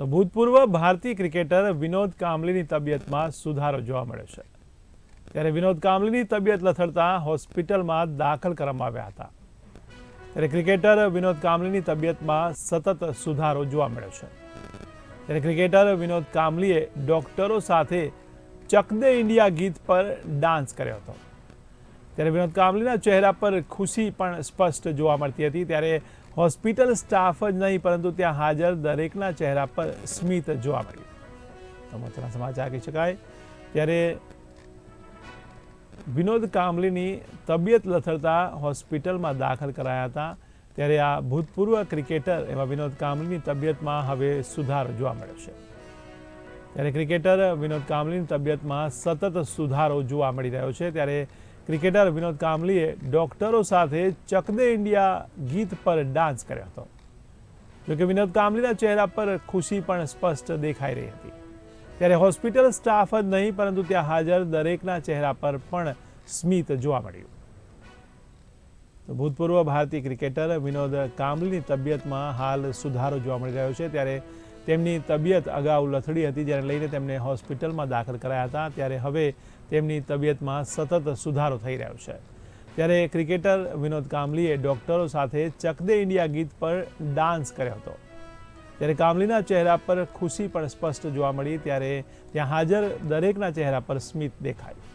તો ભૂતપૂર્વ ભારતીય ક્રિકેટર વિનોદ કાંબલીની તબિયતમાં સુધારો જોવા મળ્યો છે। ત્યારે વિનોદ કાંબલીની તબિયત લથડતા હોસ્પિટલમાં દાખલ કરવામાં આવ્યા હતા। ત્યારે ક્રિકેટર વિનોદ કાંબલીની તબિયતમાં સતત સુધારો જોવા મળ્યો છે। ત્યારે ક્રિકેટર વિનોદ કાંબલીએ ડોક્ટરો સાથે ચક દે ઇન્ડિયા ગીત પર ડાન્સ કર્યો હતો। ત્યારે વિનોદ કાંબલીના ચહેરા પર ખુશી પણ સ્પષ્ટ જોવા મળતી હતી। ત્યારે હોસ્પિટલ સ્ટાફ જ નહીં પરંતુ ત્યાં હાજર દરેકના ચહેરા પર સ્મિત જોવા મળ્યું। તો મહત્વના સમાચાર કહી શકાય। ત્યારે વિનોદ કાંબલીની તબિયત લથડતા હોસ્પિટલમાં દાખલ કરાયા હતા। ત્યારે આ ભૂતપૂર્વ ક્રિકેટર એવા વિનોદ કાંબલીની તબિયતમાં હવે સુધારો જોવા મળ્યો છે। ત્યારે ક્રિકેટર વિનોદ કાંબલીની તબિયતમાં સતત સુધારો જોવા મળી રહ્યો છે। ત્યારે ક્રિકેટર વિનોદ કાંબલીએ ડોક્ટરો સાથે ચક દે ઇન્ડિયા ગીત પર ડાન્સ કર્યો હતો। જોકે વિનોદ કાંબલીના ચહેરા પર ખુશી પણ સ્પષ્ટ દેખાઈ રહી હતી। ત્યારે હોસ્પિટલ સ્ટાફ જ નહીં પરંતુ ત્યાં હાજર દરેકના ચહેરા પર પણ સ્મિત જોવા મળ્યું। તો ભૂતપૂર્વ ભારતીય ક્રિકેટર વિનોદ કાંબલીની તબિયતમાં હાલ સુધારો જોવા મળી રહ્યો છે। ત્યારે તેમની તબિયત અગાઉ લથડી હતી, જેને લઈને તેમને હોસ્પિટલમાં દાખલ કરાયા હતા। ત્યારે હવે તેમની તબિયતમાં સતત સુધારો થઈ રહ્યો છે। ત્યારે ક્રિકેટર વિનોદ કાંબલીએ ડોક્ટરો સાથે ચક દે ઇન્ડિયા ગીત પર ડાન્સ કર્યો હતો। ત્યારે કાંબલીના ચહેરા પર ખુશી પણ સ્પષ્ટ જોવા મળી। ત્યારે ત્યાં હાજર દરેકના ચહેરા પર સ્મિત દેખાયું।